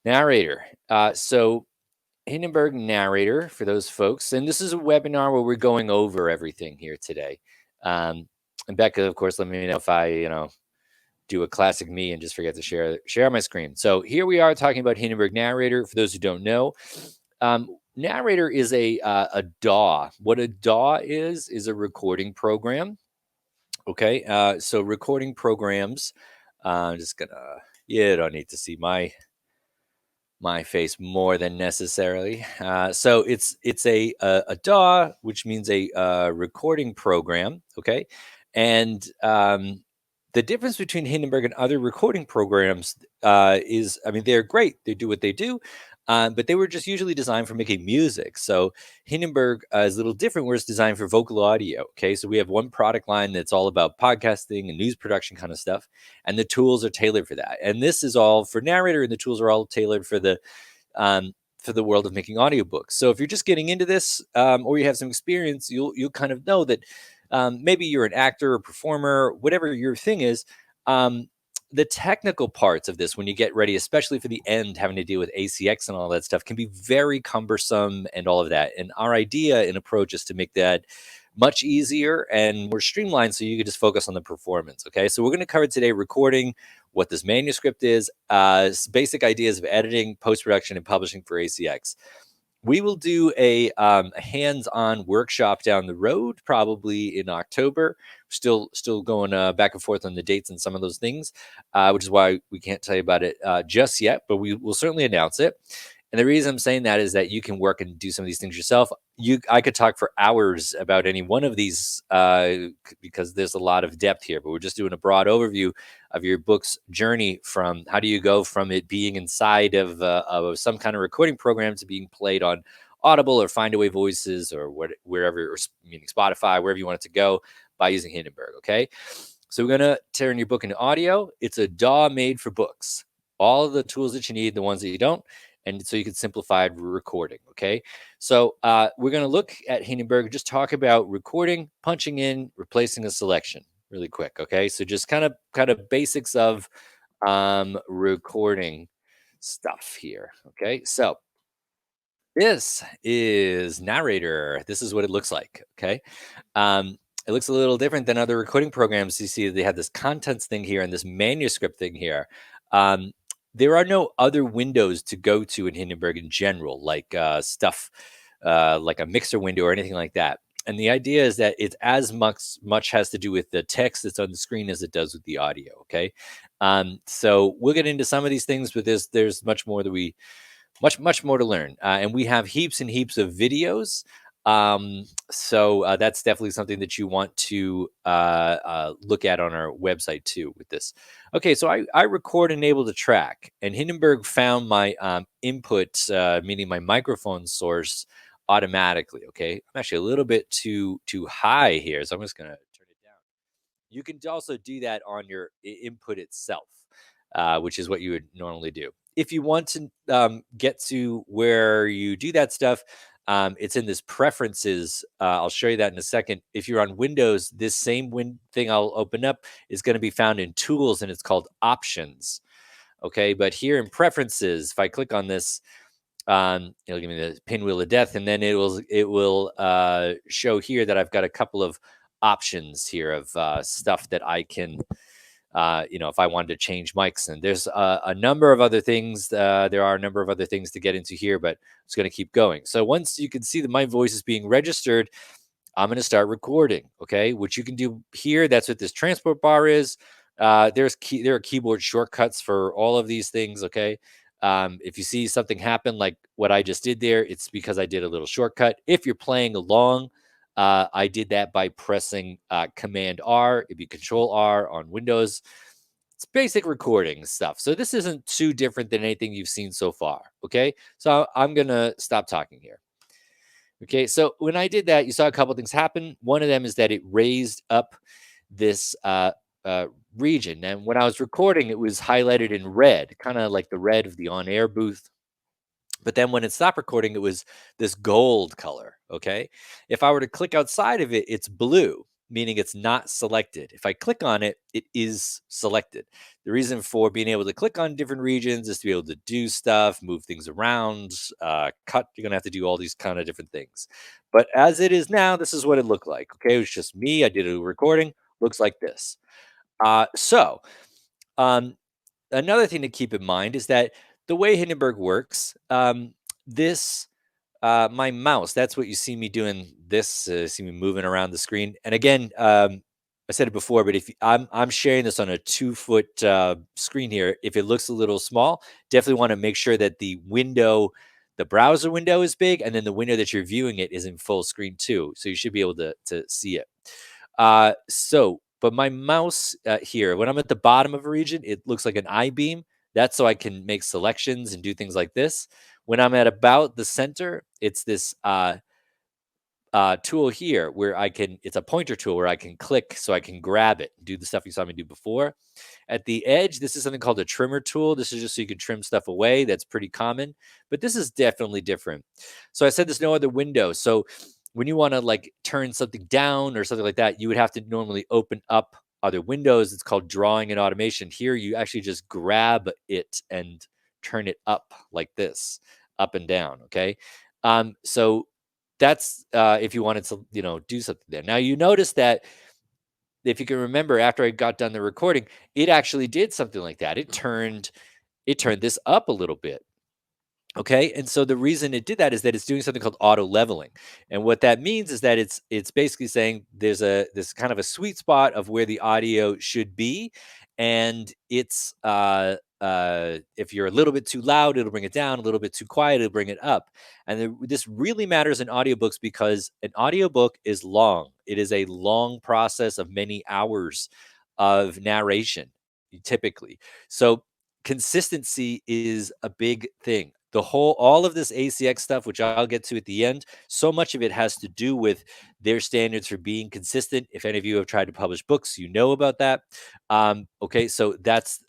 Narrator. So Hindenburg Narrator for those folks, and this is a webinar where we're going over everything here today. And Becca, of course, let me know if I do a classic me and just forget to share my screen. So here we are talking about Hindenburg Narrator. For those who don't know, Narrator is a DAW. What a DAW is a recording program. Okay, so recording programs. I'm just gonna. You don't need to see my face more than necessarily. So it's a DAW, which means a recording program. Okay, and the difference between Hindenburg and other recording programs is, I mean, they're great. They do what they do. But they were just usually designed for making music. So Hindenburg is a little different, where it's designed for vocal audio. Okay, so we have one product line that's all about podcasting and news production kind of stuff, and the tools are tailored for that. And this is all for Narrator, and the tools are all tailored for the world of making audiobooks. So if you're just getting into this, or you have some experience, you'll kind of know that maybe you're an actor or performer, whatever your thing is. The technical parts of this, when you get ready, especially for the end, having to deal with ACX and all that stuff, can be very cumbersome and all of that. And our idea and approach is to make that much easier and more streamlined, so you can just focus on the performance. Okay, so we're going to cover today recording, what this manuscript is, basic ideas of editing, post-production, and publishing for ACX. We will do a hands-on workshop down the road, probably in October. Still going back and forth on the dates and some of those things, which is why we can't tell you about it just yet, but we will certainly announce it. And the reason I'm saying that is that you can work and do some of these things yourself. I could talk for hours about any one of these because there's a lot of depth here, but we're just doing a broad overview of your book's journey from how do you go from it being inside of some kind of recording program to being played on Audible or Findaway Voices or wherever, or meaning Spotify, wherever you want it to go, by using Hindenburg. Okay, so we're gonna turn your book into audio. It's a DAW made for books. All of the tools that you need, the ones that you don't, and so you can simplify recording. Okay, so we're going to look at Hindenburg, just talk about recording, punching in, replacing a selection really quick. Okay, so just kind of basics of recording stuff here. Okay, so this is Narrator. This is what it looks like. Okay, it looks a little different than other recording programs. You see they have this contents thing here and this manuscript thing here. um, there are no other windows to go to in Hindenburg in general, like stuff like a mixer window or anything like that. And the idea is that it as much has to do with the text that's on the screen as it does with the audio. Okay, so we'll get into some of these things, but there's much more that we much more to learn, and we have heaps and heaps of videos. So that's definitely something that you want to look at on our website too with this. Okay, so I record and able to track, and Hindenburg found my input, meaning my microphone source, automatically. Okay, I'm actually a little bit too high here, so I'm just gonna turn it down. You can also do that on your input itself, which is what you would normally do. If you want to get to where you do that stuff, it's in this preferences. I'll show you that in a second. If you're on Windows, this same thing I'll open up is going to be found in tools, and it's called options. Okay, but here in preferences, if I click on this, it'll give me the pinwheel of death, and then it will show here that I've got a couple of options here of stuff that I can, if I wanted to change mics. And there's a number of other things. There are a number of other things to get into here, but it's going to keep going. So once you can see that my voice is being registered, I'm going to start recording. Okay, which you can do here. That's what this transport bar is. There are keyboard shortcuts for all of these things. Okay. If you see something happen like what I just did there, it's because I did a little shortcut. If you're playing along, I did that by pressing Command R. It'd be Control R on Windows. It's basic recording stuff. So this isn't too different than anything you've seen so far. Okay, so I'm gonna stop talking here. Okay, so when I did that, you saw a couple things happen. One of them is that it raised up this region, and when I was recording, it was highlighted in red, kind of like the red of the on-air booth. But then when it stopped recording, it was this gold color. Okay, if I were to click outside of it, it's blue. meaning it's not selected. If I click on it, it is selected. The reason for being able to click on different regions is to be able to do stuff, move things around, cut. You're going to have to do all these kind of different things. But as it is now, this is what it looked like. Okay, it was just me. I did a recording. Looks like this. So, um, another thing to keep in mind is that the way Hindenburg works, this my mouse, that's what you see me doing this, see me moving around the screen. And again, I said it before, but if I'm sharing this on a 2-foot screen here, if it looks a little small, definitely want to make sure that the browser window is big, and then the window that you're viewing it is in full screen too. So you should be able to see it. But my mouse here, when I'm at the bottom of a region, it looks like an I-beam. That's so I can make selections and do things like this. When I'm at about the center, it's this tool here where it's a pointer tool where I can click so I can grab it, do the stuff you saw me do before. At the edge, this is something called a trimmer tool. This is just so you can trim stuff away. That's pretty common, but this is definitely different. So I said there's no other window. So when you want to like turn something down or something like that, you would have to normally open up other windows. It's called drawing and automation. Here, you actually just grab it and turn it up like this, up and down. Okay. So that's if you wanted to, do something there. Now you notice that if you can remember, after I got done the recording, it actually did something like that. It turned this up a little bit. Okay. And so the reason it did that is that it's doing something called auto leveling. And what that means is that it's basically saying there's this kind of a sweet spot of where the audio should be. And it's if you're a little bit too loud, it'll bring it down, a little bit too quiet, it'll bring it up. And this really matters in audiobooks because an audiobook is long. It is a long process of many hours of narration, typically. So consistency is a big thing. All of this ACX stuff, which I'll get to at the end, so much of it has to do with their standards for being consistent. If any of you have tried to publish books, you know about that. Okay, so that's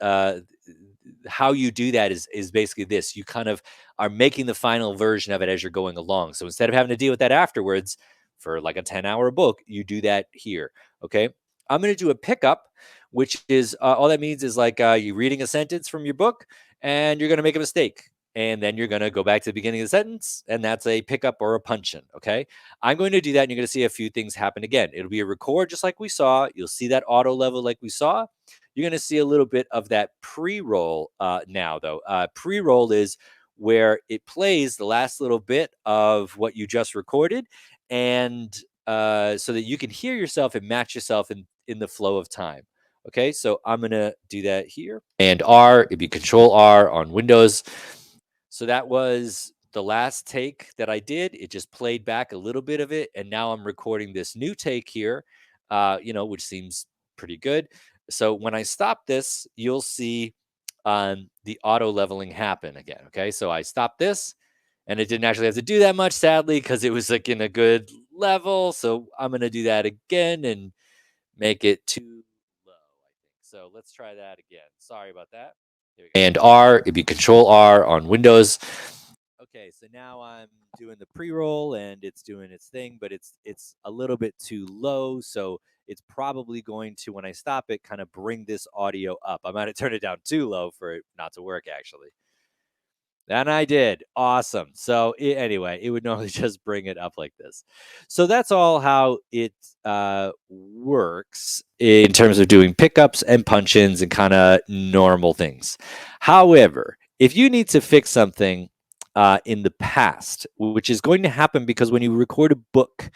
how you do that is basically this. You kind of are making the final version of it as you're going along. So instead of having to deal with that afterwards for like a 10-hour book, you do that here. Okay, I'm going to do a pickup, which is all that means is like you're reading a sentence from your book and you're going to make a mistake. And then you're going to go back to the beginning of the sentence, and that's a pickup or a punch in. Okay. I'm going to do that, and you're going to see a few things happen again. It'll be a record just like we saw. You'll see that auto level like we saw. You're going to see a little bit of that pre roll now, though. Pre roll is where it plays the last little bit of what you just recorded, and so that you can hear yourself and match yourself in the flow of time. Okay, so I'm going to do that here. And R, it'd be Control R on Windows. So that was the last take that I did. It just played back a little bit of it. And now I'm recording this new take here, which seems pretty good. So when I stop this, you'll see the auto leveling happen again. Okay, so I stopped this and it didn't actually have to do that much, sadly, because it was like in a good level. So I'm going to do that again and make it too low, I think. So let's try that again. Sorry about that. Here we go. And R, it'd be Control R on Windows. Okay, so now I'm doing the pre-roll and it's doing its thing, but it's a little bit too low. So it's probably going to, when I stop it, kind of bring this audio up. I might have turned it down too low for it not to work, actually. And I did. Awesome. So anyway, it would normally just bring it up like this. So that's all how it works in terms of doing pickups and punch-ins and kind of normal things. However, if you need to fix something in the past, which is going to happen because when you record a book,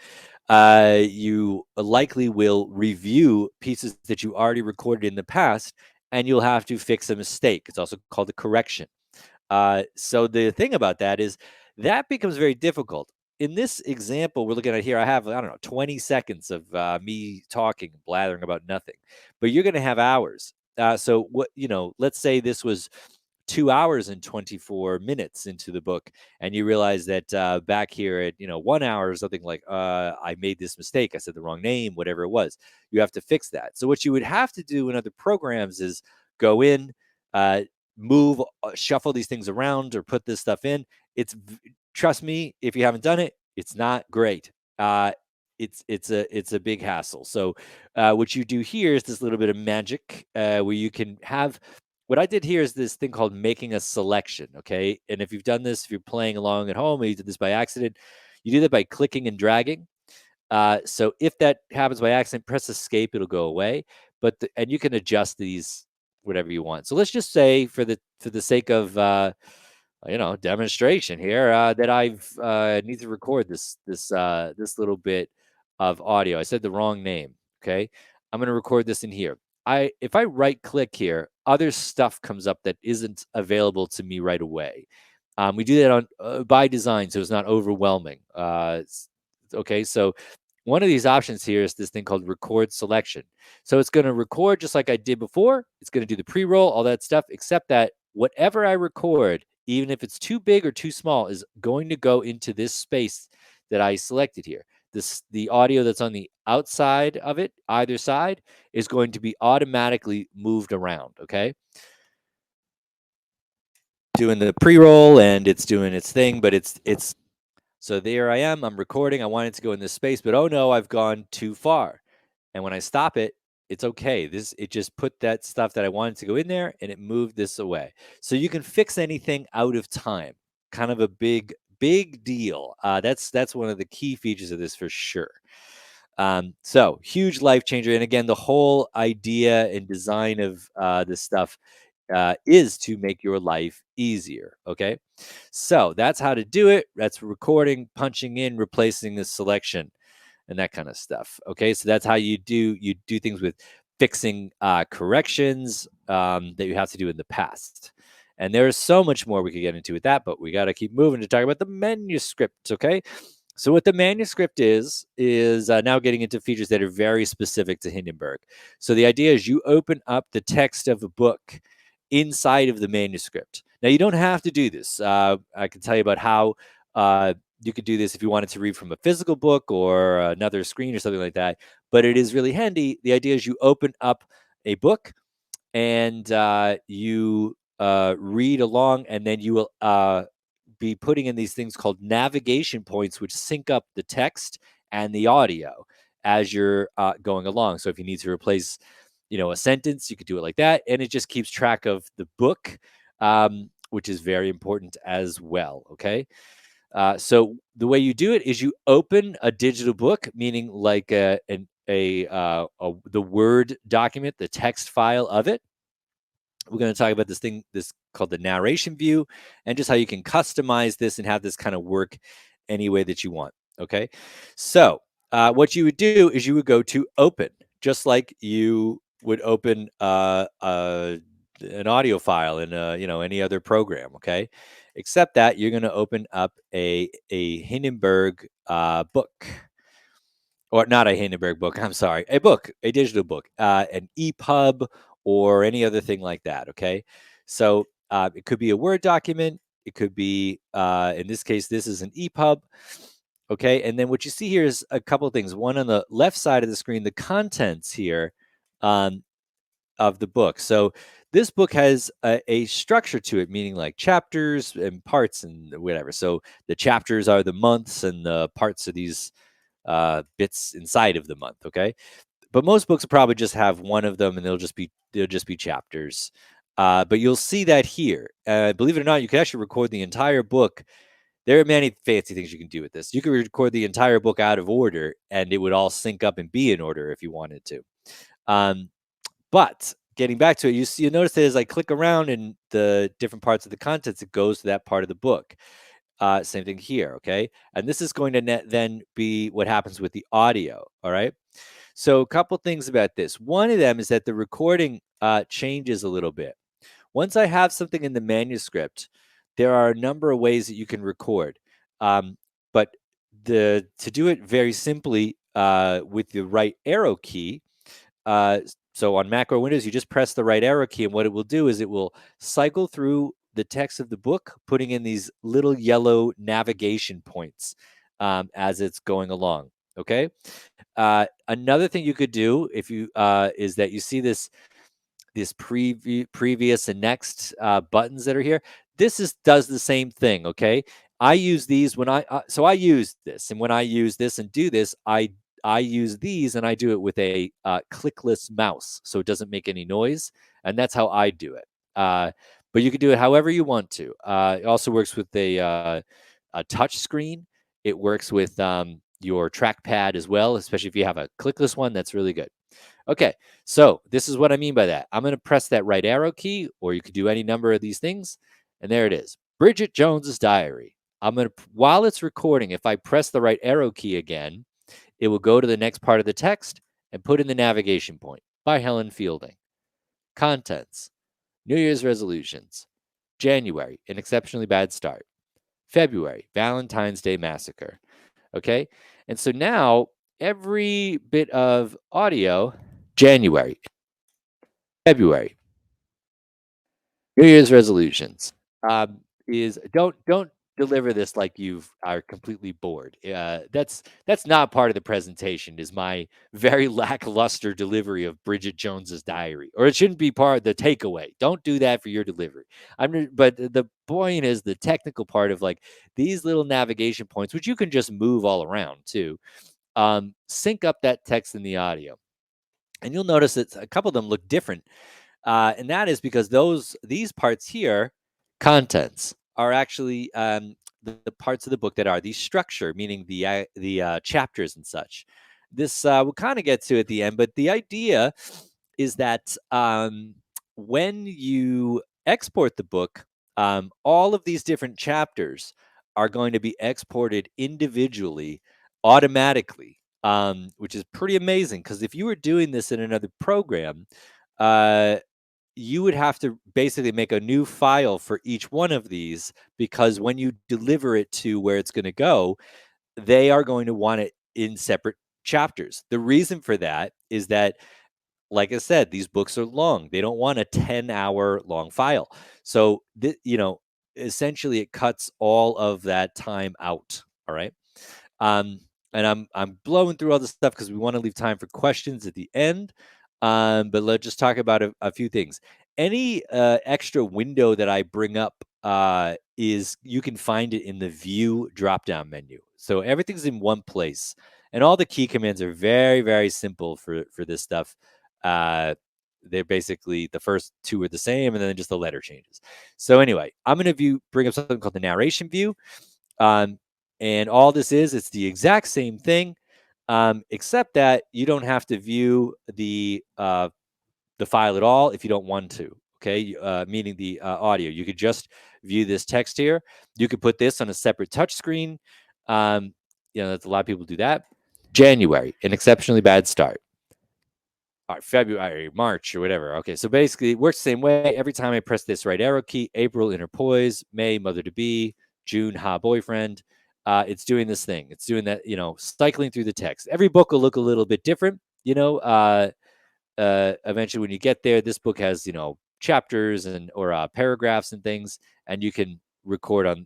you likely will review pieces that you already recorded in the past, and you'll have to fix a mistake. It's also called a correction. So the thing about that is that becomes very difficult. In this example we're looking at here, I have, I don't know, 20 seconds of me talking, blathering about nothing, but you're going to have hours. So let's say this was 2 hours and 24 minutes into the book, and you realize that back here at 1 hour or something, like I made this mistake, I said the wrong name, whatever it was. You have to fix that. So what you would have to do in other programs is go in, move, shuffle these things around or put this stuff in. Trust me, if you haven't done it, it's not great. it's a big hassle. So what you do here is this little bit of magic where you can have. What I did here is this thing called making a selection. Okay, and if you've done this, if you're playing along at home, or you did this by accident, you do that by clicking and dragging. So if that happens by accident, press escape, it'll go away. And you can adjust these whatever you want. So let's just say for the sake of demonstration here that I've need to record this little bit of audio. I said the wrong name. Okay, I'm going to record this in here. If I right click here, other stuff comes up that isn't available to me right away. We do that on by design, so it's not overwhelming. Okay, so one of these options here is this thing called record selection. So it's going to record just like I did before. It's going to do the pre-roll, all that stuff, except that whatever I record, even if it's too big or too small, is going to go into this space that I selected here. The audio that's on the outside of it, either side, is going to be automatically moved around. Okay, doing the pre-roll and it's doing its thing, but it's so there I am. I'm recording. I wanted to go in this space, but oh no, I've gone too far. And when I stop it, it's okay. It just put that stuff that I wanted to go in there and it moved this away. So you can fix anything out of time. Kind of a big deal. That's one of the key features of this for sure. So huge life changer. And again, the whole idea and design of this stuff is to make your life easier. Okay. So that's how to do it. That's recording, punching in, replacing the selection, and that kind of stuff. Okay. So that's how you do things with fixing corrections that you have to do in the past. And there's so much more we could get into with that, but we got to keep moving to talk about the manuscript. Okay. So what the manuscript is now getting into features that are very specific to Hindenburg. So the idea is you open up the text of a book inside of the manuscript. Now you don't have to do this. I can tell you about how you could do this if you wanted to read from a physical book or another screen or something like that. But it is really handy. The idea is you open up a book and you read along, and then you will be putting in these things called navigation points, which sync up the text and the audio as you're going along. So if you need to replace, a sentence, you could do it like that, and it just keeps track of the book, which is very important as well. Okay. So the way you do it is you open a digital book, meaning like the Word document, the text file of it. We're going to talk about this called the narration view, and just how you can customize this and have this kind of work any way that you want. Okay. So what you would do is you would go to open, just like you would open an audio file in any other program. Okay. Except that you're going to open up a Hindenburg book, or not a Hindenburg book. I'm sorry, a digital book, an EPUB or any other thing like that. Okay, so it could be a Word document. It could be, in this case, this is an EPUB. Okay, and then what you see here is a couple of things. One on the left side of the screen, the contents here of the book. So this book has a structure to it, meaning like chapters and parts and whatever. So the chapters are the months, and the parts are these bits inside of the month. Okay, but most books will probably just have one of them, and they'll just be chapters. But you'll see that here. Believe it or not, you can actually record the entire book. There are many fancy things you can do with this. You can record the entire book out of order, and it would all sync up and be in order if you wanted to. But getting back to it, you notice that as I click around in the different parts of the contents, it goes to that part of the book. Same thing here, okay? And this is going to then be what happens with the audio, all right? So a couple things about this. One of them is that the recording changes a little bit. Once I have something in the manuscript, there are a number of ways that you can record. But to do it very simply with the right arrow key, so on Mac or Windows, you just press the right arrow key, and what it will do is it will cycle through the text of the book, putting in these little yellow navigation points as it's going along. Okay. Another thing you could do if you is that you see this previous and next buttons that are here. This does the same thing. Okay. I use these when I use this, and when I use this and do this, I I use these, and I do it with a clickless mouse, so it doesn't make any noise, and that's how I do it. But you can do it however you want to. It also works with a touch screen. It works with your trackpad as well, especially if you have a clickless one. That's really good. Okay, so this is what I mean by that. I'm going to press that right arrow key, or you could do any number of these things, and there it is. Bridget Jones's Diary. I'm going to, while it's recording, if I press the right arrow key again, it will go to the next part of the text and put in the navigation point by Helen Fielding. Contents: New Year's resolutions. January, an exceptionally bad start. February, Valentine's Day massacre. Okay, and so now every bit of audio: January, February, New Year's resolutions, is don't deliver this like you are completely bored. That's not part of the presentation. Is my very lackluster delivery of Bridget Jones's Diary, or it shouldn't be part of the takeaway. Don't do that for your delivery. But the point is the technical part of like these little navigation points, which you can just move all around too. Sync up that text in the audio, and you'll notice that a couple of them look different. And that is because these parts here, contents, are actually the parts of the book that are the structure, meaning the chapters and such. This we'll kind of get to at the end, but the idea is that when you export the book, all of these different chapters are going to be exported individually, automatically, which is pretty amazing. Because if you were doing this in another program, uh, you would have to basically make a new file for each one of these, because when you deliver it to where it's going to go, they are going to want it in separate chapters. The reason for that is that, like I said, these books are long. They don't want a 10-hour long file. So, essentially it cuts all of that time out. All right. Um, and I'm blowing through all this stuff because we want to leave time for questions at the end. But let's just talk about a few things. Any extra window that I bring up is you can find it in the View drop-down menu. So everything's in one place, and all the key commands are very, very simple for this stuff. They're basically the first two are the same, and then just the letter changes. So anyway, I'm going to bring up something called the narration view. And all this is, it's the exact same thing, except that you don't have to view the file at all if you don't want to. Okay, meaning the audio. You could just view this text here. You could put this on a separate touch screen. That's a lot of people do that. January, an exceptionally bad start. All right, February, March, or whatever. Okay, so basically it works the same way. Every time I press this right arrow key: April, interpoise; May, mother to be; June, ha, boyfriend. It's doing this thing. It's doing that, cycling through the text. Every book will look a little bit different. Eventually when you get there, this book has, chapters or paragraphs and things, and you can record on,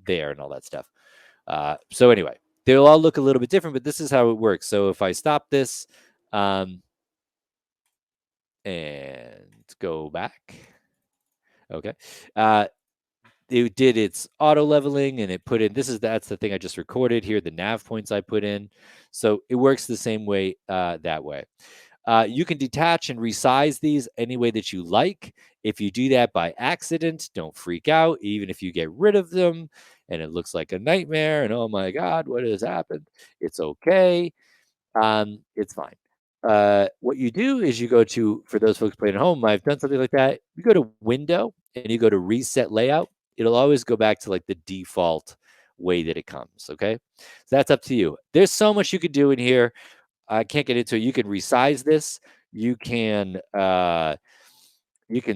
there and all that stuff. So anyway, they'll all look a little bit different, but this is how it works. So if I stop this, and go back. Okay. It did its auto leveling, and it put in, that's the thing I just recorded here, the nav points I put in. So it works the same way that way. You can detach and resize these any way that you like. If you do that by accident, don't freak out. Even if you get rid of them and it looks like a nightmare and oh my God, what has happened? It's okay. It's fine. What you do is you go to, for those folks playing at home, I've done something like that. You go to Window and you go to Reset Layout. It'll always go back to like the default way that it comes. Okay, so that's up to you. There's so much you could do in here. I can't get into it. You can resize this. You can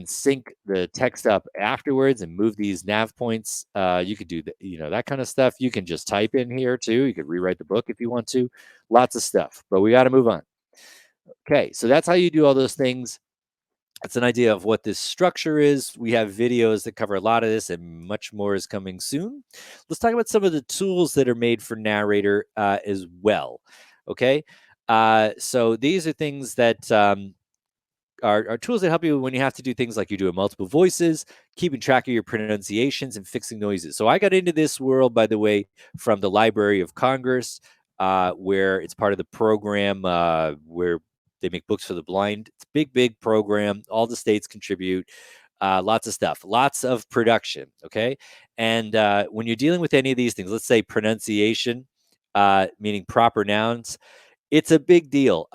sync the text up afterwards and move these nav points. You could do that kind of stuff. You can just type in here too. You could rewrite the book if you want to. Lots of stuff, but we got to move on. Okay, so that's how you do all those things. That's an idea of what this structure is. We have videos that cover a lot of this, and much more is coming soon. Let's talk about some of the tools that are made for Narrator as well. Okay, so these are things that are tools that help you when you have to do things like you're doing multiple voices, keeping track of your pronunciations, and fixing noises. So I got into this world, by the way, from the Library of Congress. where it's part of the program where they make books for the blind. It's a big program. All the states contribute. Lots of stuff, lots of production. Okay. And when you're dealing with any of these things, let's say pronunciation, meaning proper nouns, it's a big deal.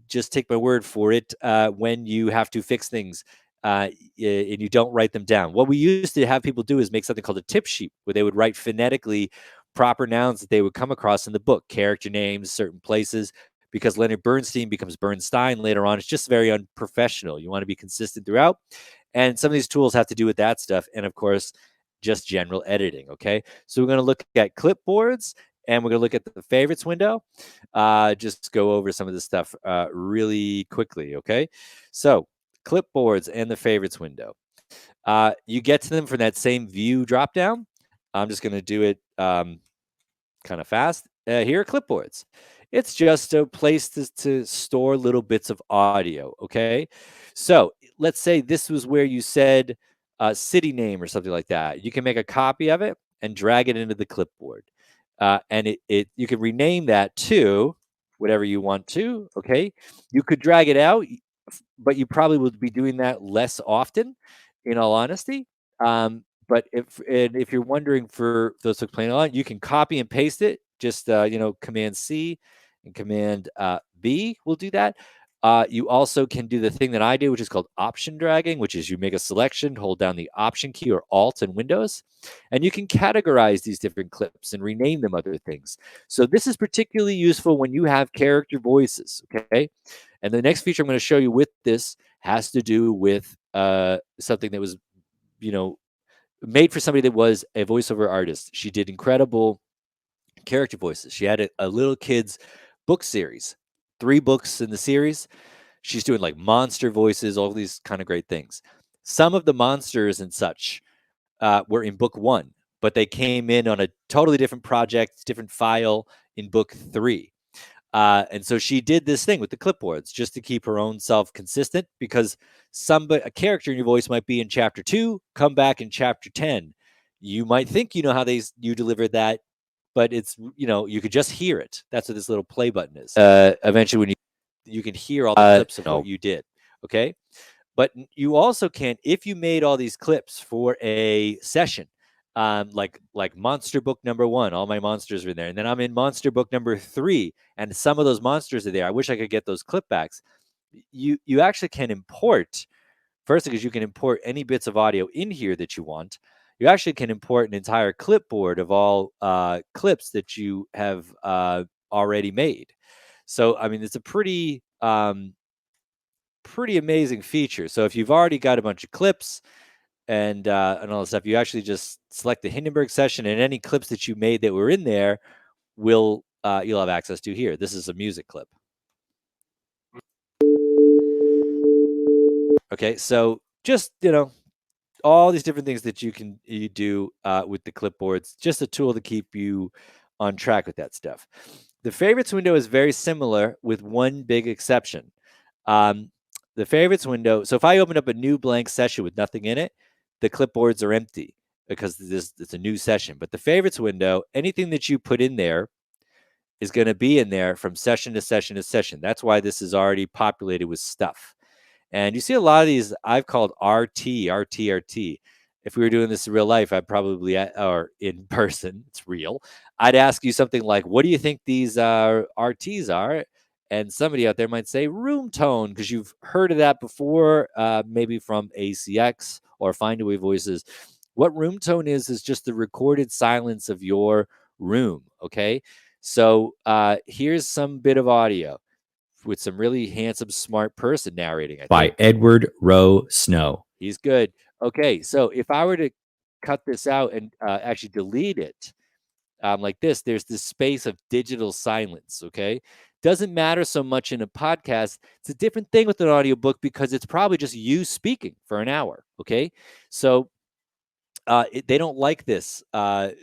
Just take my word for it. When you have to fix things and you don't write them down, what we used to have people do is make something called a tip sheet, where they would write phonetically proper nouns that they would come across in the book, character names, certain places. Because Leonard Bernstein becomes Bernstein later on. It's just very unprofessional. You want to be consistent throughout. And some of these tools have to do with that stuff. And of course, just general editing. Okay. So we're going to look at clipboards, and we're going to look at the favorites window. Just go over some of this stuff really quickly. Okay. So clipboards and the favorites window. You get to them from that same view drop down. I'm just going to do it kind of fast. Here are clipboards. It's just a place to store little bits of audio. Okay. So let's say this was where you said city name or something like that. You can make a copy of it and drag it into the clipboard. And you can rename that to whatever you want to. Okay. You could drag it out, but you probably would be doing that less often, in all honesty. But if you're wondering, for those who playing along, you can copy and paste it. Just Command C and Command B will do that. You also can do the thing that I do, which is called option dragging, which is you make a selection, hold down the Option key or Alt in Windows, and you can categorize these different clips and rename them other things. So this is particularly useful when you have character voices. Okay, and the next feature I'm going to show you with this has to do with something that was, made for somebody that was a voiceover artist. She did incredible character voices. She had a little kids book series, 3 books in the series. She's doing like monster voices, all these kind of great things. Some of the monsters and such were in book 1, but they came in on a totally different project, different file in book 3. And so she did this thing with the clipboards just to keep her own self consistent, because a character in your voice might be in chapter 2, come back in chapter 10. You might think you know how you delivered that, but it's, you could just hear it. That's what this little play button is. Eventually, when you can hear all the clips of what you did. Okay. But you also can, if you made all these clips for a session, like monster book number 1, all my monsters are in there, and then I'm in monster book number 3, and some of those monsters are there. I wish I could get those clip backs. You actually can import, first, because you can import any bits of audio in here that you want. You actually can import an entire clipboard of all clips that you have already made. So I mean, it's a pretty amazing feature. So if you've already got a bunch of clips and all that stuff, you actually just select the Hindenburg session, and any clips that you made that were in there you'll have access to here. This is a music clip. Okay, so just all these different things that you do with the clipboards, just a tool to keep you on track with that stuff. The favorites window is very similar, with one big exception. The favorites window, so if I open up a new blank session with nothing in it, the clipboards are empty because it's a new session. But the favorites window, anything that you put in there is going to be in there from session to session to session. That's why this is already populated with stuff. And you see a lot of these I've called RT. If we were doing this in real life, I'd probably, or in person, it's real, I'd ask you something like, what do you think these RTs are? And somebody out there might say room tone, because you've heard of that before, maybe from ACX or Findaway Voices. What room tone is just the recorded silence of your room, okay? So here's some bit of audio with some really handsome, smart person narrating. By Edward Rowe Snow. He's good. Okay, so if I were to cut this out and actually delete it like this, there's this space of digital silence, okay? Doesn't matter so much in a podcast. It's a different thing with an audiobook, because it's probably just you speaking for an hour, okay? So they don't like this. It'll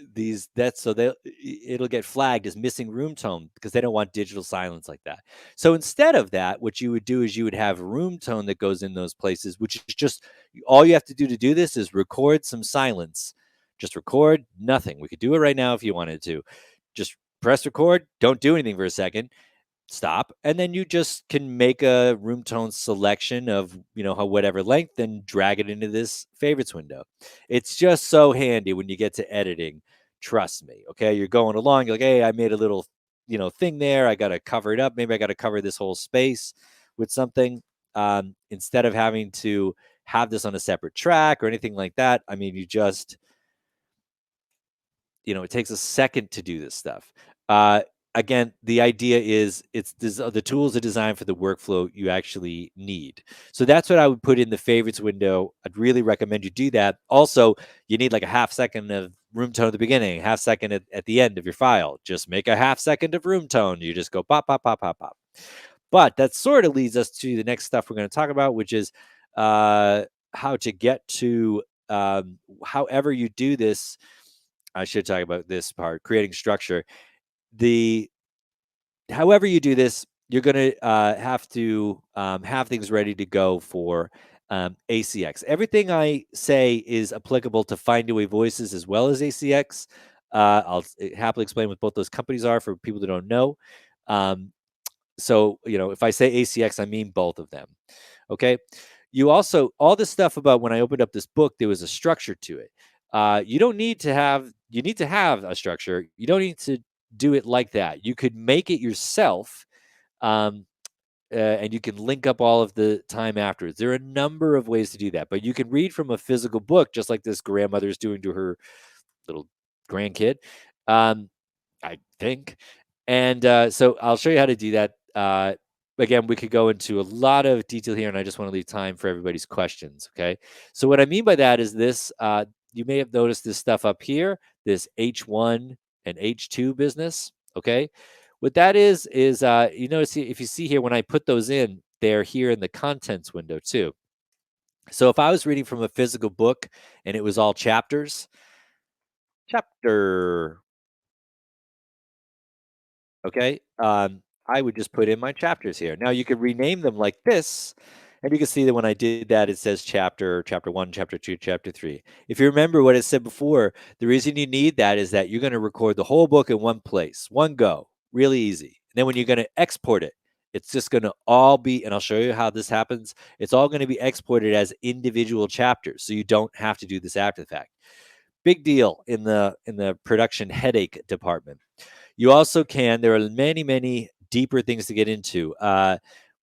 get flagged as missing room tone, because they don't want digital silence like that. So instead of that, what you would do is you would have room tone that goes in those places, which is just, all you have to do this is record some silence. Just record nothing. We could do it right now if you wanted to. Just press record, don't do anything for a second, stop, and then you just can make a room tone selection of, whatever length, and drag it into this favorites window. It's just so handy when you get to editing. Trust me. Okay, you're going along, you're like, hey, I made a little thing there, I got to cover it up, maybe I got to cover this whole space with something. Instead of having to have this on a separate track or anything like that, I mean, you just it takes a second to do this stuff. Again, the idea is the tools are designed for the workflow you actually need. So that's what I would put in the favorites window. I'd really recommend you do that. Also, you need like a half second of room tone at the beginning, half second at the end of your file. Just make a half second of room tone. You just go pop, pop, pop, pop, pop. But that sort of leads us to the next stuff we're going to talk about, which is how to get to however you do this. I should talk about this part, creating structure. However you do this, you're going to have to have things ready to go for ACX. Everything I say is applicable to Findaway Voices as well as ACX. I'll happily explain what both those companies are for people that don't know. So, if I say ACX, I mean both of them. Okay. You also, all this stuff about when I opened up this book, there was a structure to it. You need to have a structure. You don't need to do it like that. You could make it yourself, and you can link up all of the time afterwards. There are a number of ways to do that, but you can read from a physical book, just like this grandmother's doing to her little grandkid, I think. And so I'll show you how to do that. Again, we could go into a lot of detail here, and I just want to leave time for everybody's questions. Okay. So what I mean by that is this: you may have noticed this stuff up here, this H1 and H2 business. Okay. What that is you notice if you see here when I put those in, they're here in the contents window too. So if I was reading from a physical book and it was all chapters, chapter, okay, I would just put in my chapters here. Now you could rename them like this, and you can see that when I did that, it says chapter 1, chapter 2, chapter 3. If you remember what it said before, the reason you need that is that you're going to record the whole book in one place, one go, really easy. And then when you're going to export it, it's just going to all be, and I'll show you how this happens. It's all going to be exported as individual chapters, so you don't have to do this after the fact. Big deal in the production headache department. You also can, there are many, many deeper things to get into.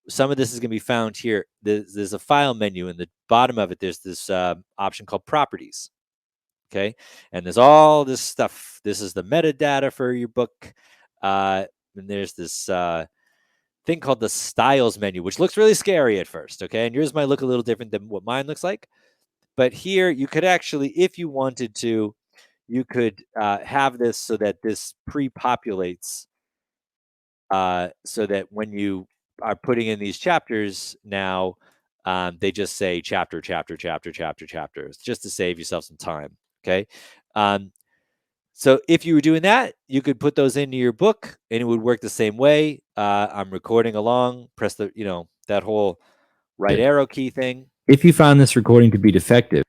Some of this is going to be found here. There's a file menu in the bottom of it. There's this option called properties. Okay. And there's all this stuff. This is the metadata for your book. And there's this thing called the styles menu, which looks really scary at first. Okay. And yours might look a little different than what mine looks like. But here you could actually, if you wanted to, you could have this so that this pre-populates so that when you are putting in these chapters now, they just say chapter, chapters, just to save yourself some time. Okay. So if you were doing that, you could put those into your book and it would work the same way. I'm recording along, press the, that whole right arrow key thing. If you found this recording to be defective,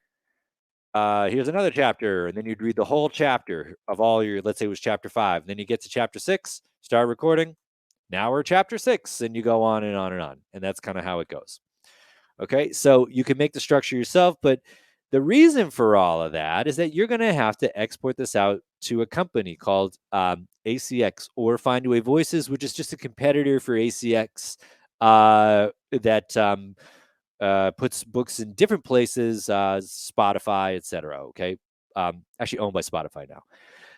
here's another chapter, and then you'd read the whole chapter of all your, let's say it was chapter 5. Then you get to chapter 6, start recording. Now we're chapter 6, and you go on and on and on. And that's kind of how it goes. Okay, so you can make the structure yourself, but the reason for all of that is that you're going to have to export this out to a company called ACX or Findaway Voices, which is just a competitor for ACX that puts books in different places, Spotify, etc. Okay, actually owned by Spotify now.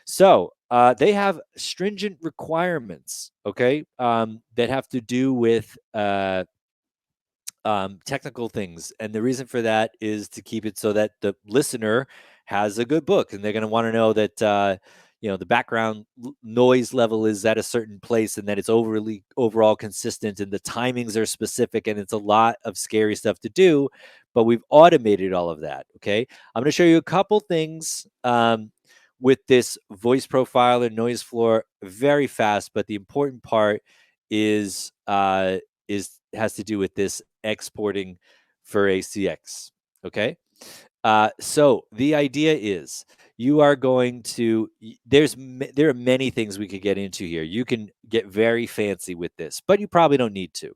So they have stringent requirements, okay, that have to do with technical things. And the reason for that is to keep it so that the listener has a good book. And they're going to want to know that, the background noise level is at a certain place and that it's overall consistent and the timings are specific. And it's a lot of scary stuff to do, but we've automated all of that. Okay. I'm going to show you a couple things with this voice profile and noise floor very fast. But the important part is has to do with this exporting for ACX. Okay. So the idea is you are going to there are many things we could get into here. You can get very fancy with this, but you probably don't need to.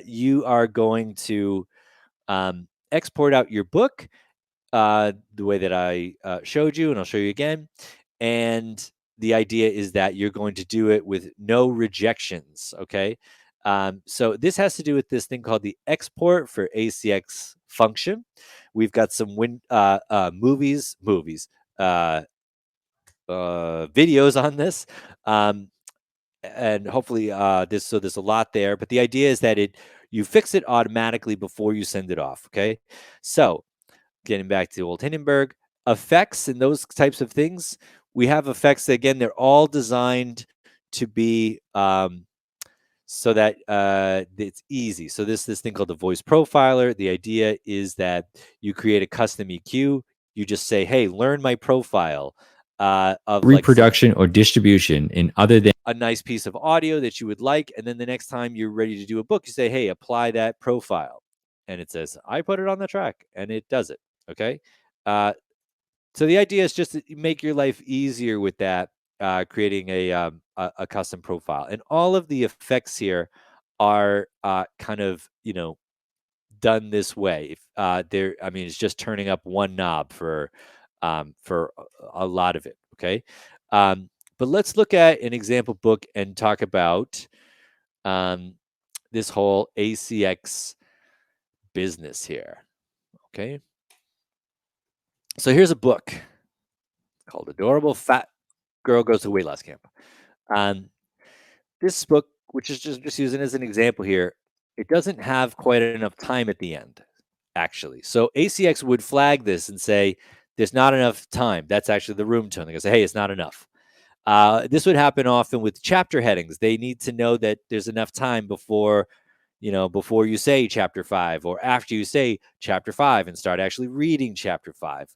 You are going to export out your book the way that I showed you, and I'll show you again. And the idea is that you're going to do it with no rejections. Okay. So this has to do with this thing called the export for ACX function. We've got some uh, videos on this. And hopefully there's a lot there, but the idea is that you fix it automatically before you send it off. Okay. So getting back to old Hindenburg, effects and those types of things. We have effects that, again, they're all designed to be so that it's easy. So this thing called the voice profiler. The idea is that you create a custom EQ. You just say, "Hey, learn my profile of reproduction or distribution in other than a nice piece of audio that you would like," and then the next time you're ready to do a book, you say, "Hey, apply that profile," and it says, "I put it on the track," and it does it. Okay. Uh, so the idea is just to make your life easier with that, creating a custom profile, and all of the effects here are kind of done this way. If I mean, it's just turning up one knob for a lot of it. Okay, but let's look at an example book and talk about um, this whole ACX business here. Okay, so here's a book called "Adorable Fat Girl Goes to Weight Loss Camp." Um, this book, which is just using as an example here, it doesn't have quite enough time at the end, actually. So ACX would flag this and say, "There's not enough time." That's actually the room tone. They go say, "Hey, it's not enough." This would happen often with chapter headings. They need to know that there's enough time before you say chapter 5 or after you say chapter 5 and start actually reading chapter 5.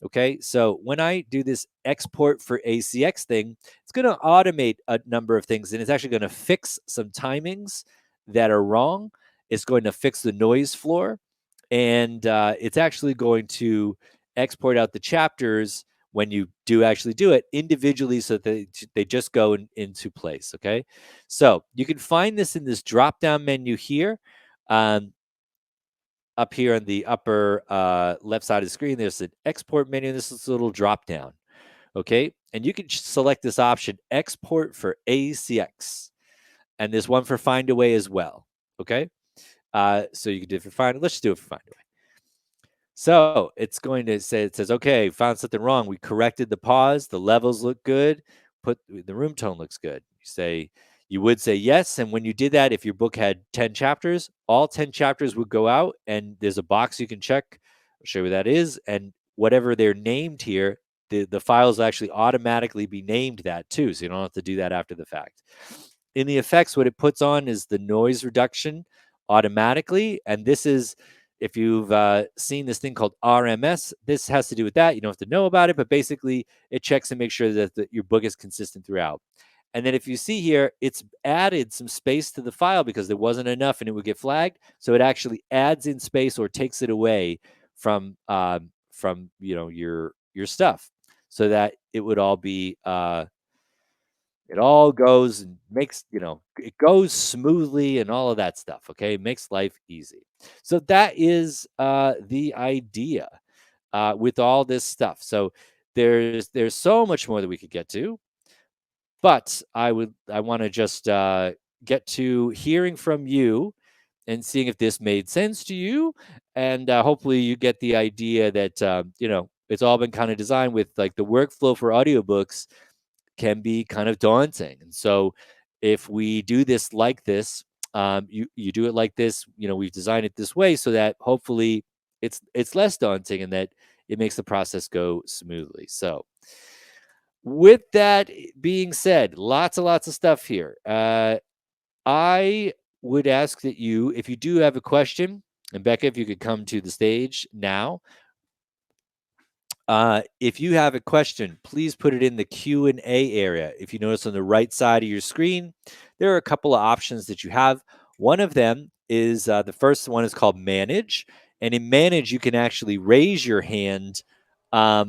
Okay, so when I do this export for ACX thing, it's going to automate a number of things, and it's actually going to fix some timings that are wrong. It's going to fix the noise floor, and it's actually going to export out the chapters when you do actually do it individually so that they just go into place. Okay, so you can find this in this drop down menu here. Up here on the upper left side of the screen, there's an export menu. This is a little drop down. Okay, and you can select this option, export for ACX, and there's one for find away as well. Okay, so you can do it for find. Let's just do it for find away. So it's going to say, it says, "Okay, found something wrong. We corrected the pause. The levels look good. The room tone looks good." You would say yes. And when you did that, if your book had 10 chapters, all 10 chapters would go out, and there's a box you can check. I'll show you what that is. And whatever they're named here, the files actually automatically be named that too. So you don't have to do that after the fact. In the effects, what it puts on is the noise reduction automatically. And this is, if you've seen this thing called RMS, this has to do with that. You don't have to know about it, but basically it checks and makes sure that your book is consistent throughout. And then if you see here, it's added some space to the file because there wasn't enough and it would get flagged. So it actually adds in space or takes it away from your stuff, so that it would all be it all goes and makes, it goes smoothly and all of that stuff. Okay. Makes life easy. So that is the idea with all this stuff. So there's so much more that we could get to, but I want to just get to hearing from you and seeing if this made sense to you. And hopefully you get the idea that, it's all been kind of designed with, like, the workflow for audiobooks can be kind of daunting. And so if we do this like this, you do it like this, we've designed it this way so that hopefully it's less daunting and that it makes the process go smoothly. So with that being said, lots and lots of stuff here. I would ask that if you do have a question, and Becca, if you could come to the stage now. If you have a question, please put it in the Q&A area. If you notice on the right side of your screen, there are a couple of options that you have. One of them is the first one is called Manage, And in Manage, you can actually raise your hand. I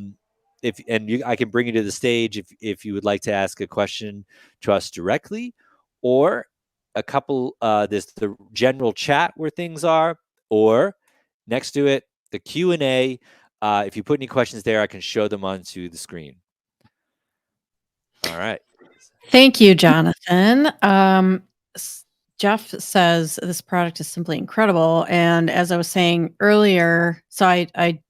can bring you to the stage if you would like to ask a question to us directly, or there's the general chat where things are, or next to it, the Q&A. If you put any questions there, I can show them onto the screen. All right. Thank you, Jonathan. Jeff says this product is simply incredible. And as I was saying earlier, so I'm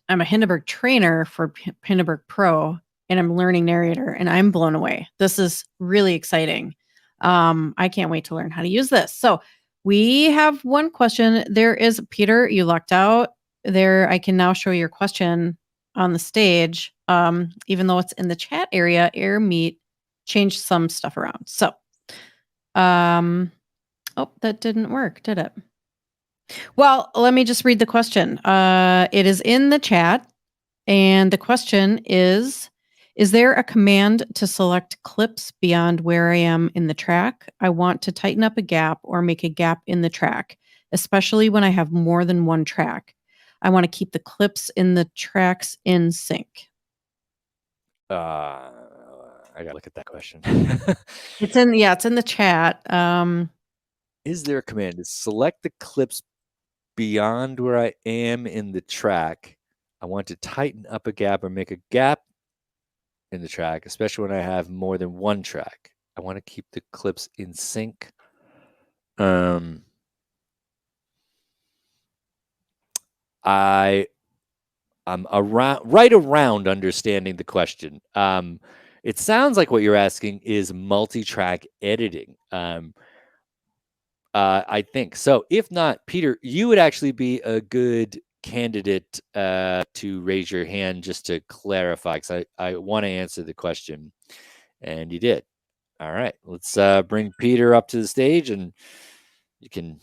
a Hindenburg trainer for Hindenburg Pro, and I'm learning Narrator, and I'm blown away. This is really exciting. I can't wait to learn how to use this. So we have one question. There is Peter, you lucked out. There, I can now show your question on the stage. Even though it's in the chat area, AirMeet changed some stuff around. So, oh, that didn't work, did it? Well, let me just read the question. It is in the chat, and the question is there a command to select clips beyond where I am in the track? I want to tighten up a gap or make a gap in the track, especially when I have more than one track. I want to keep the clips in the tracks in sync. I gotta look at that question. It's in the chat. Is there a command to select the clips beyond where I am in the track? I want to tighten up a gap or make a gap in the track, especially when I have more than one track. I want to keep the clips in sync. I'm right around understanding the question. It sounds like what you're asking is multi-track editing. I think so. If not, Peter, you would actually be a good candidate to raise your hand just to clarify, because I want to answer the question, and you did. All right, let's bring Peter up to the stage, and you can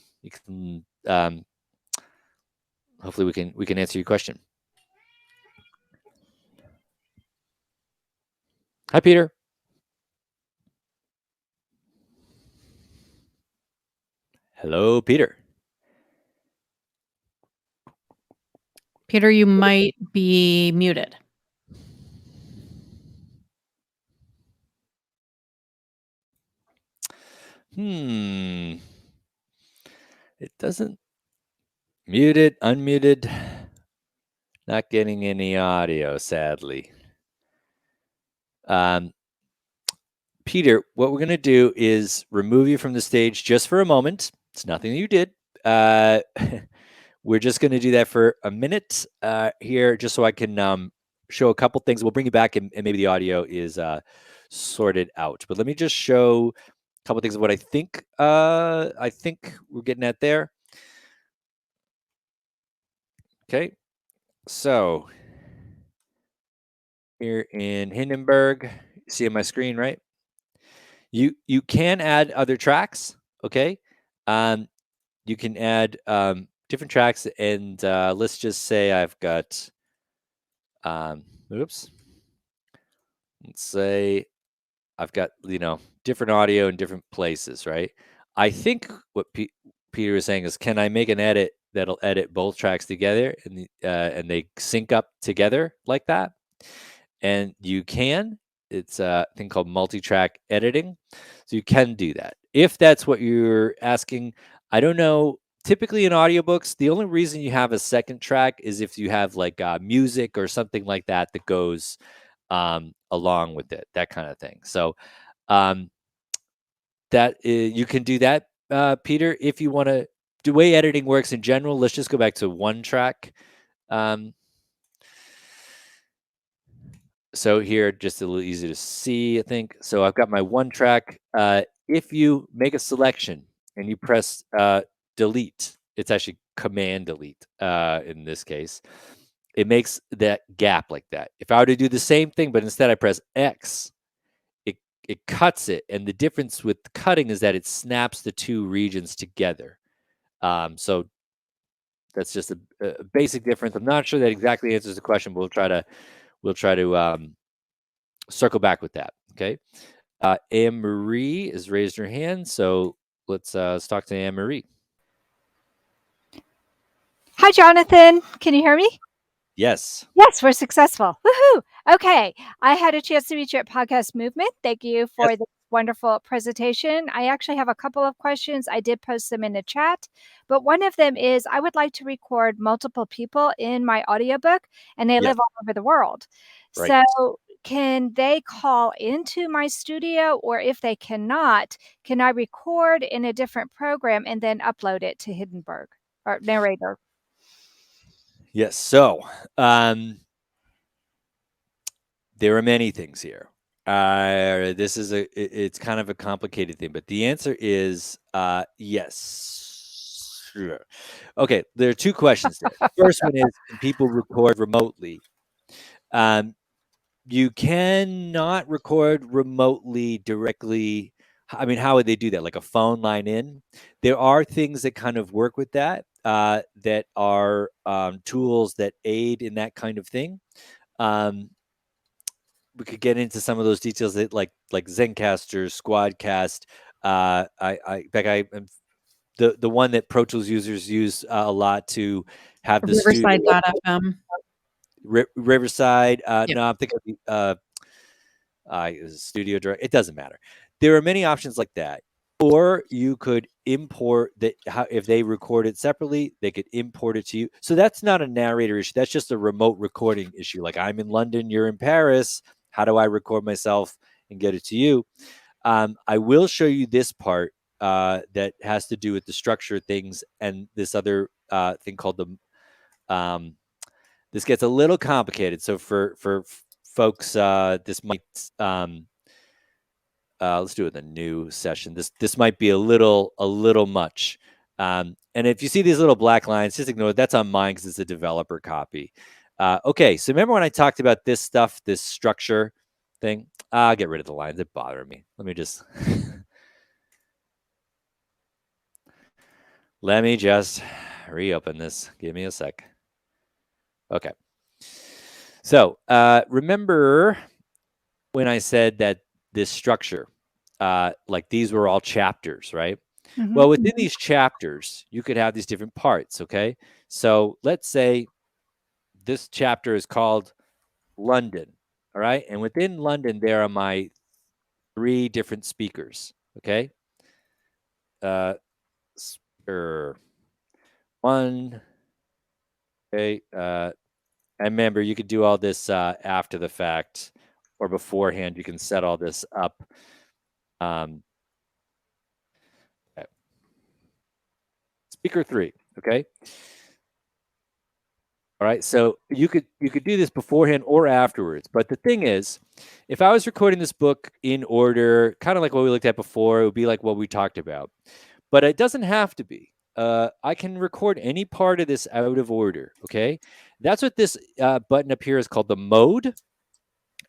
hopefully we can answer your question. Hi, Peter. Hello, Peter. Peter, you might be muted. It doesn't. Muted, unmuted. Not getting any audio, sadly. Peter, what we're going to do is remove you from the stage just for a moment. It's nothing that you did. We're just going to do that for a minute here, just so I can show a couple things. We'll bring you back, and maybe the audio is sorted out. But let me just show a couple things of what I think we're getting at there. Okay, so here in Hindenburg, see on my screen, right? You can add other tracks, okay? You can add different tracks, and let's just say I've got, let's say I've got, different audio in different places, right? I think what Peter is saying is, can I make an edit that'll edit both tracks together and they sync up together like that? And you can. It's a thing called multi-track editing. So you can do that. If that's what you're asking, I don't know. Typically in audiobooks, the only reason you have a second track is if you have like music or something like that that goes along with it, that kind of thing. So you can do that, Peter. If you want to, the way editing works in general, let's just go back to one track. So here, just a little easy to see, I think. So I've got my one track. If you make a selection and you press delete, it's actually command delete in this case. It makes that gap like that. If I were to do the same thing, but instead I press X, it cuts it. And the difference with cutting is that it snaps the two regions together. So that's just a basic difference. I'm not sure that exactly answers the question, but we'll try to circle back with that. Okay. Anne Marie has raised her hand, so let's talk to Anne Marie. Hi, Jonathan. Can you hear me? Yes. Yes, we're successful. Woohoo! Okay, I had a chance to meet you at Podcast Movement. Thank you for Yes. the wonderful presentation. I actually have a couple of questions. I did post them in the chat, but one of them is I would like to record multiple people in my audiobook, and they Yep. live all over the world. Right. So can they call into my studio, or if they cannot, can I record in a different program and then upload it to Hindenburg or Narrator? Yes. So there are many things here. This is it's kind of a complicated thing, but the answer is yes. Sure. Okay, there are two questions there. The first one is, can people record remotely? You cannot record remotely directly. I mean, how would they do that? Like a phone line in? There are things that kind of work with that, that are tools that aid in that kind of thing. We could get into some of those details that like Zencaster, Squadcast. The one that Pro Tools users use a lot to have the studio. Riverside.fm. Riverside. Yep. No, I'm thinking of the Studio Direct. It doesn't matter. There are many options like that. Or you could import that. If they record it separately, they could import it to you. So that's not a narrator issue. That's just a remote recording issue. Like, I'm in London, you're in Paris. How do I record myself and get it to you? I will show you this part that has to do with the structure of things and this other thing called the. This gets a little complicated. So for folks, this might let's do it in a new session. This might be a little much. And if you see these little black lines, just ignore it. That's on mine because it's a developer copy. Okay, so remember when I talked about this stuff, this structure thing? I'll get rid of the lines that bother me. Let me just reopen this. Give me a sec. Okay. So remember when I said that this structure, like these were all chapters, right? Well, within these chapters, you could have these different parts, okay? So let's say this chapter is called London, all right? And within London, there are my 3 different speakers, okay? Speaker 1, okay? And remember, you could do all this after the fact or beforehand. You can set all this up. Okay. Speaker 3, okay? All right, so you could do this beforehand or afterwards. But the thing is, if I was recording this book in order, kind of like what we looked at before, it would be like what we talked about. But it doesn't have to be. I can record any part of this out of order, okay? That's what this button up here is called the mode.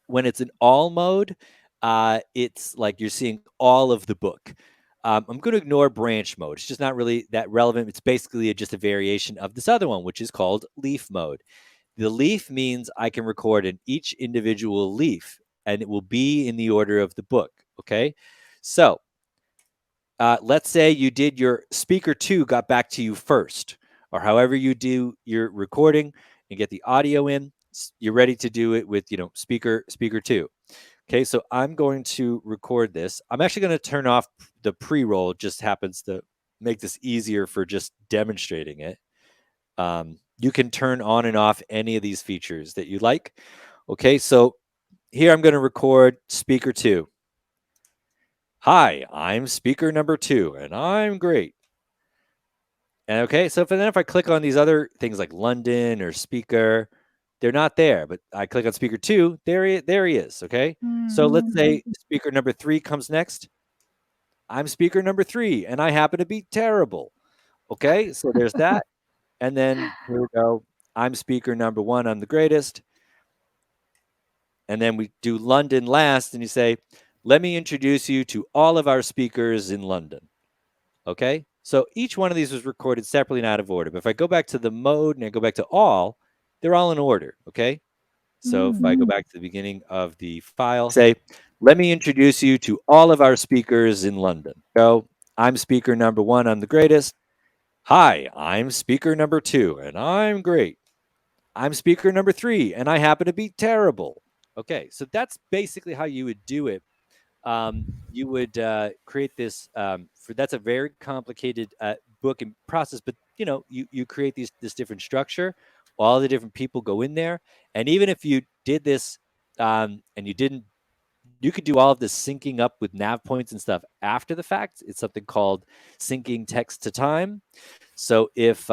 When it's in all mode, it's like you're seeing all of the book. I'm going to ignore branch mode. It's just not really that relevant. It's basically just a variation of this other one, which is called leaf mode. The leaf means I can record in each individual leaf, and it will be in the order of the book. Okay, so let's say you did your speaker 2 got back to you first, or however you do your recording and get the audio in. You're ready to do it with speaker 2. Okay, so I'm going to record this. I'm actually going to turn off the pre-roll. It just happens to make this easier for just demonstrating it. You can turn on and off any of these features that you like. Okay, so here I'm going to record speaker 2. Hi, I'm speaker number 2, and I'm great. And okay, so then if I click on these other things like London or speaker, they're not there. But I click on speaker 2, there he is. Okay, so let's say speaker number 3 comes next. I'm speaker number 3, and I happen to be terrible. Okay, so there's that. And then here we go. I'm speaker number 1. I'm the greatest. And then we do London last, and you say, let me introduce you to all of our speakers in London. Okay, so each one of these was recorded separately and out of order. But if I go back to the mode and I go back to all, they're all in order. Okay, so if I go back to the beginning of the file, say, let me introduce you to all of our speakers in London. So I'm speaker number 1. I'm the greatest. Hi, I'm speaker number 2, and I'm great. I'm speaker number 3, and I happen to be terrible. Okay, so that's basically how you would do it. You would create this. That's a very complicated book and process, but you create this different structure. All the different people go in there, and even if you did this and you didn't, you could do all of this syncing up with nav points and stuff after the fact. It's something called syncing text to time. So if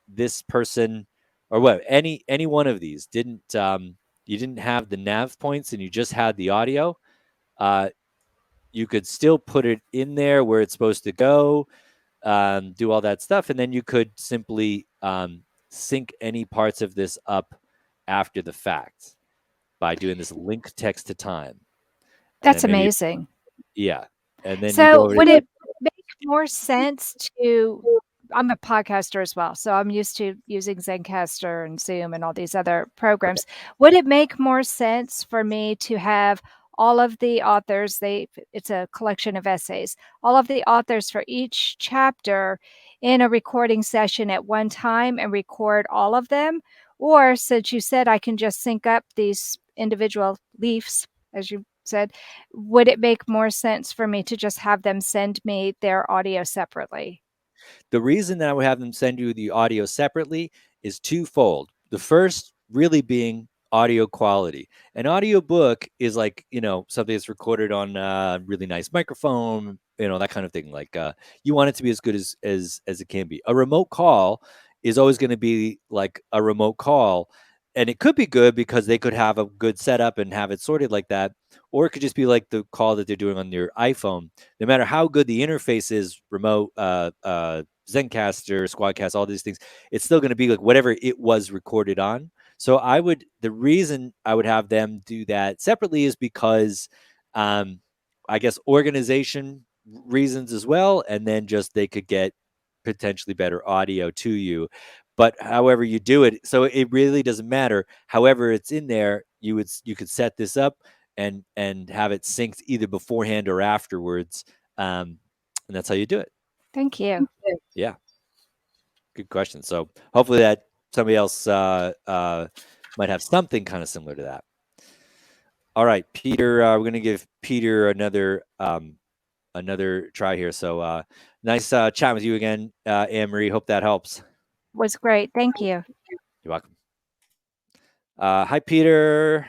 this person or what any one of these didn't you didn't have the nav points and you just had the audio, you could still put it in there where it's supposed to go, do all that stuff, and then you could simply sync any parts of this up after the fact by doing this link text to time. That's amazing. Yeah. And then so would it make more sense to, I'm a podcaster as well, so I'm used to using Zencastr and Zoom and all these other programs. Okay. Would it make more sense for me to have all of the authors, it's a collection of essays, all of the authors for each chapter in a recording session at one time and record all of them? Or since you said I can just sync up these individual leafs, as you said, would it make more sense for me to just have them send me their audio separately? The reason that I would have them send you the audio separately is twofold. The first really being audio quality. An audiobook is like, something that's recorded on a really nice microphone, that kind of thing. Like you want it to be as good as it can be. A remote call is always going to be like a remote call. And it could be good because they could have a good setup and have it sorted like that. Or it could just be like the call that they're doing on their iPhone. No matter how good the interface is, remote, Zencastr, Squadcast, all these things, it's still going to be like whatever it was recorded on. So the reason I would have them do that separately is because, I guess, organization reasons as well. And then just they could get potentially better audio to you. But however you do it, so it really doesn't matter. However it's in there, you could set this up and have it synced either beforehand or afterwards. And that's how you do it. Thank you. Yeah. Good question. So hopefully that somebody else might have something kind of similar to that. All right, Peter, we're going to give Peter another try here. So nice chatting with you again, Anne-Marie. Hope that helps. Was great. Thank you. You're welcome. Hi, Peter.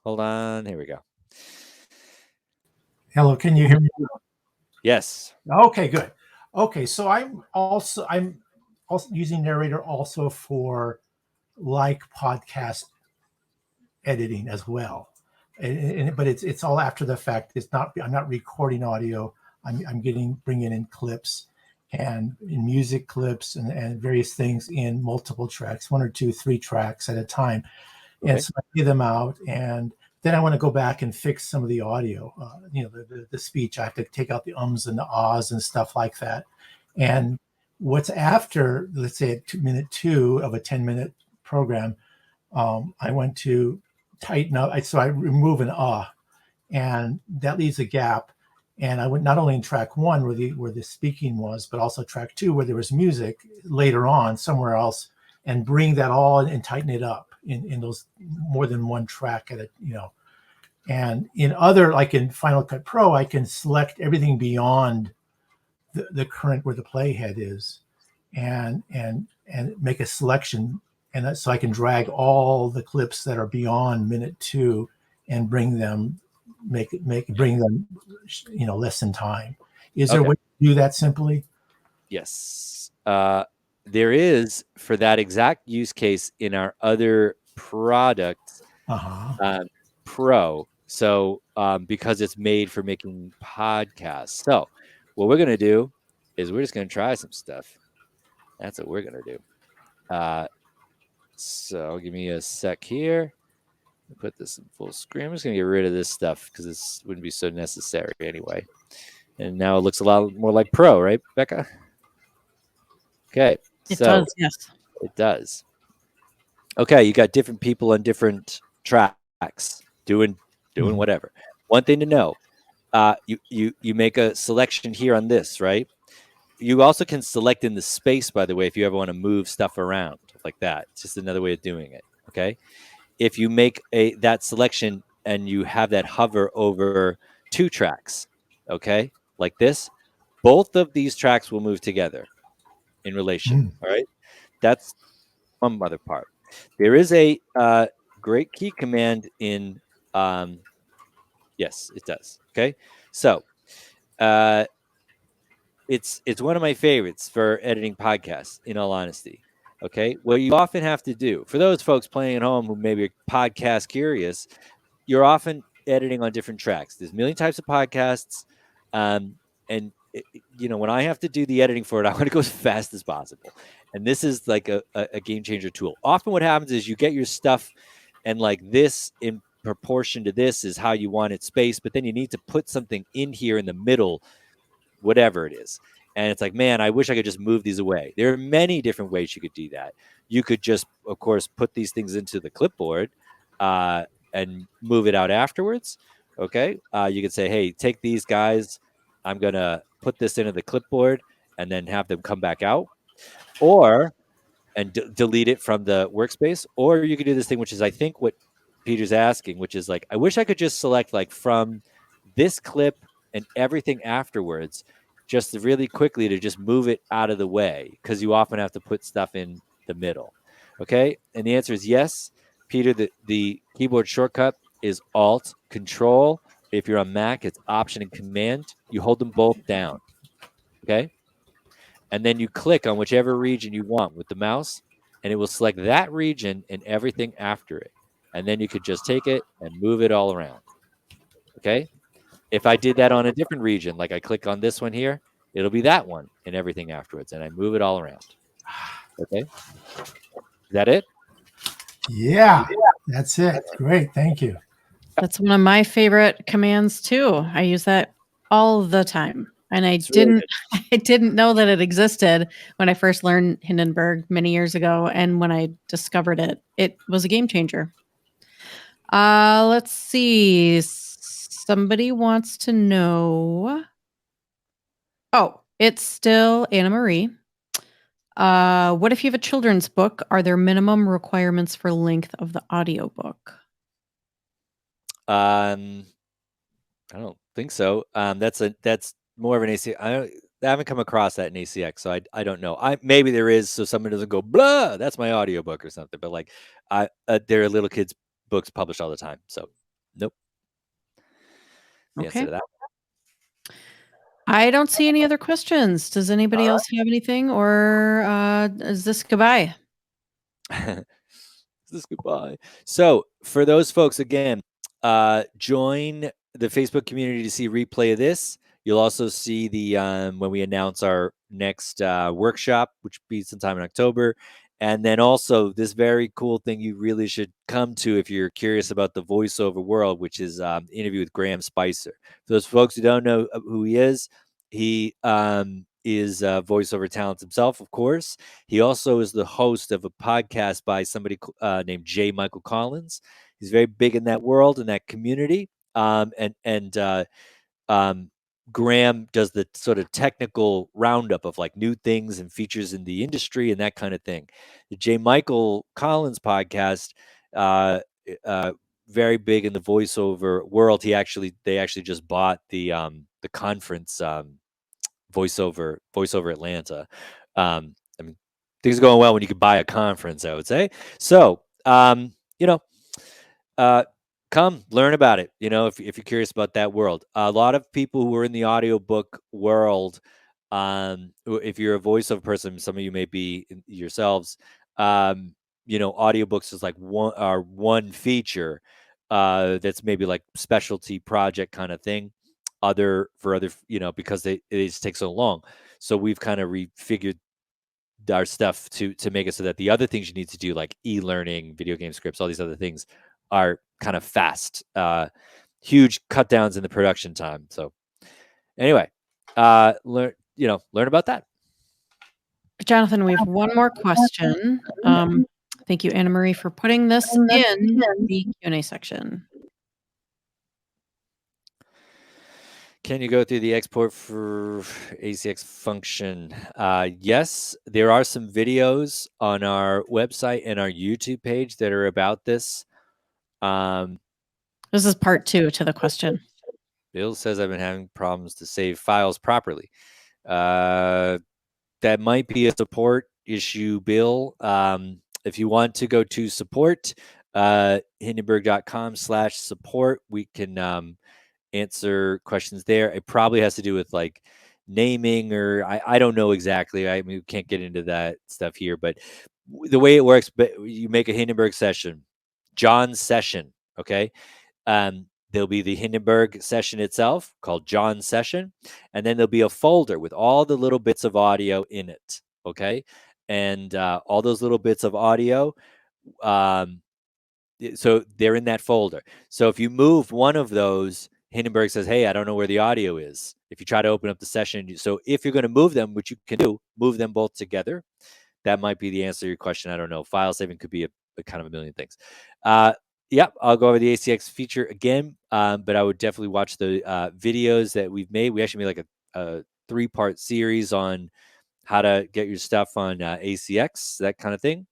Hold on. Here we go. Hello, can you hear me? Yes. Okay, good. Okay, so I'm also using Narrator also for like podcast editing as well, but it's all after the fact. I'm not recording audio. I'm bringing in clips and in music clips and various things in multiple tracks, 1 or 2, 3 tracks at a time. Okay. And so I lay them out, and then I want to go back and fix some of the audio, the speech. I have to take out the ums and the ahs and stuff like that. And what's after, let's say at minute 2 of a 10-minute program, I went to tighten up. So I remove an ah, and that leaves a gap. And I went not only in track 1 where the speaking was, but also track 2 where there was music later on somewhere else, and bring that all and tighten it up in those more than one track at it, And in other, like in Final Cut Pro, I can select everything beyond the current where the playhead is, and make a selection, and so I can drag all the clips that are beyond minute 2 and bring them less than time. Is there a way to do that simply? Yes. There is, for that exact use case in our other product, Pro. So because it's made for making podcasts. So what we're going to do is we're just going to try some stuff. That's what we're going to do. So give me a sec here. Put this in full screen. I'm just going to get rid of this stuff because this wouldn't be so necessary anyway. And now it looks a lot more like Pro, right, Becca? Okay. It does, yes. It does. Okay, you got different people on different tracks doing whatever. One thing to know, you make a selection here on this, right? you also can select in the space, by the way, if you ever want to move stuff around like that. It's just another way of doing it. Okay. If you make that selection and you have that hover over 2 tracks, okay, like this, both of these tracks will move together in relation. All right. That's one other part. There is a great key command in, yes, it does. Okay. So, it's one of my favorites for editing podcasts, in all honesty. Okay. What you often have to do for those folks playing at home who maybe are podcast curious, you're often editing on different tracks. There's a million types of podcasts. And when I have to do the editing for it, I want to go as fast as possible. And this is like a game changer tool. Often what happens is you get your stuff and like this in proportion to this is how you want it spaced, but then you need to put something in here in the middle, whatever it is. And it's like, man, I wish I could just move these away. There are many different ways you could do that. You could just, of course, put these things into the clipboard and move it out afterwards. Okay. You could say, hey, take these guys. I'm going to put this into the clipboard and then have them come back out. Or and delete it from the workspace. Or you could do this thing, which is, I think, what Peter's asking, which is like, I wish I could just select like from this clip and everything afterwards, just really quickly to just move it out of the way, because you often have to put stuff in the middle. Okay. And the answer is yes. Peter, the keyboard shortcut is Alt Control. If you're on Mac, it's Option and Command. You hold them both down. Okay. And then you click on whichever region you want with the mouse, and it will select that region and everything after it. And then you could just take it and move it all around. Okay. If I did that on a different region, like I click on this one here, it'll be that one and everything afterwards, and I move it all around. Okay. Is that it? Yeah, that's it. Great. Thank you. That's one of my favorite commands too. I use that all the time. And I didn't know that it existed when I first learned Hindenburg many years ago. And when I discovered it, it was a game changer. Let's see. Somebody wants to know. Oh, it's still Anna Marie. What if you have a children's book? Are there minimum requirements for length of the audiobook? I don't think so. That's more of an ACX. I haven't come across that in ACX, so I don't know. Maybe there is, so someone doesn't go blah. That's my audiobook or something. But like, there are little kids' books published all the time, so nope. The answer to that. I don't see any other questions. Does anybody else have anything, or is this goodbye? Is this goodbye? So for those folks, again, join the Facebook community to see replay of this. You'll also see the when we announce our next workshop, which will be sometime in October. And then also this very cool thing you really should come to if you're curious about the voiceover world, which is interview with Graham Spicer. For those folks who don't know who he is voiceover talent himself, of course. He also is the host of a podcast by somebody named J. Michael Collins. He's very big in that world, in that community. Graham does the sort of technical roundup of like new things and features in the industry and that kind of thing. The J. Michael Collins podcast, very big in the voiceover world. They actually just bought the conference, voiceover Atlanta. I mean, things are going well when you could buy a conference, I would say. So, come learn about it. If you're curious about that world, a lot of people who are in the audiobook world, if you're a voiceover person, some of you may be yourselves, audiobooks is like one feature, that's maybe like specialty project kind of thing. Because it just takes so long. So we've kind of refigured our stuff to make it so that the other things you need to do, like e-learning, video game scripts, all these other things, are kind of fast, huge cut downs in the production time. So anyway, learn about that. Jonathan, we have one more question. Thank you, Anna Marie, for putting this in the Q&A section. Can you go through the export for ACX function? Yes, there are some videos on our website and our YouTube page that are about this. This is part 2 to the question. Bill says I've been having problems to save files properly. That might be a support issue, Bill. If you want to go to support, hindenburg.com/support, we can answer questions there. It probably has to do with like naming, or I don't know exactly. I mean, we can't get into that stuff here, but the way it works, but you make a Hindenburg session, John's session, okay? There'll be the Hindenburg session itself called John's session, and then there'll be a folder with all the little bits of audio in it, okay? And all those little bits of audio, so they're in that folder. So if you move one of those, Hindenburg says, hey, I don't know where the audio is. If you try to open up the session, so if you're going to move them, which you can do, move them both together. That might be the answer to your question. I don't know. File saving could be a kind of a million things. Yep, I'll go over the ACX feature again, but I would definitely watch the videos that we've made. We actually made like a 3-part series on how to get your stuff on ACX, that kind of thing.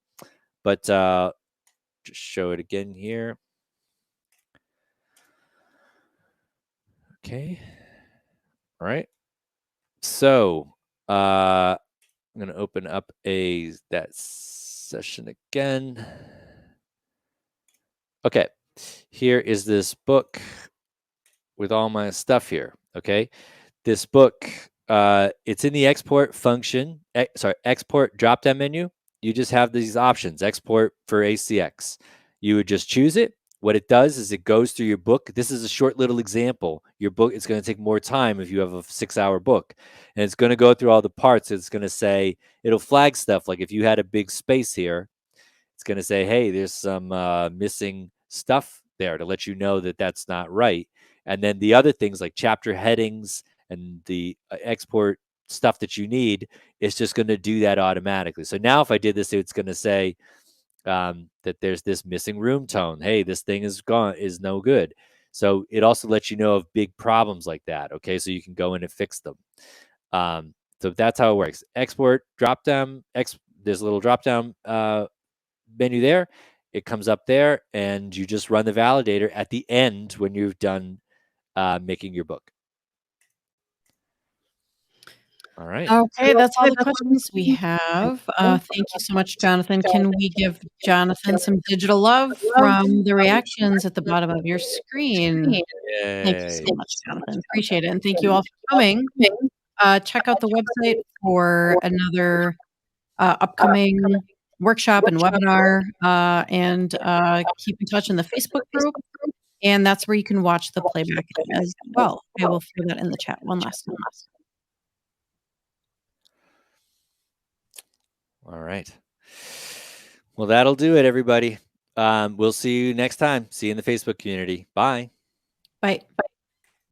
But just show it again here. Okay. All right. So I'm going to open up that session again. Okay. Here is this book with all my stuff here. Okay. This book, it's in the export function. Export drop-down menu. You just have these options. Export for ACX. You would just choose it. What it does is it goes through your book. This is a short little example. Your book is going to take more time if you have a 6-hour book. And it's going to go through all the parts. It's going to say, it'll flag stuff. Like if you had a big space here, it's going to say, hey, there's some missing stuff there to let you know that that's not right. And then the other things like chapter headings and the export stuff that you need, it's just going to do that automatically. So now if I did this, it's going to say that there's this missing room tone. Hey, this thing is no good. So it also lets you know of big problems like that. Okay, so you can go in and fix them. So that's how it works. Export, drop down, there's a little drop down menu there. It comes up there, and you just run the validator at the end when you've done making your book. All right. Okay, that's all the questions we have. Thank you so much, Jonathan. Can we give Jonathan some digital love from the reactions at the bottom of your screen? Thank you so much, Jonathan. Appreciate it. And thank you all for coming. Check out the website for another upcoming workshop and webinar, and keep in touch in the Facebook group. And that's where you can watch the playback as well. I will throw that in the chat one last time. All right. Well, that'll do it, everybody. We'll see you next time. See you in the Facebook community. Bye. Bye.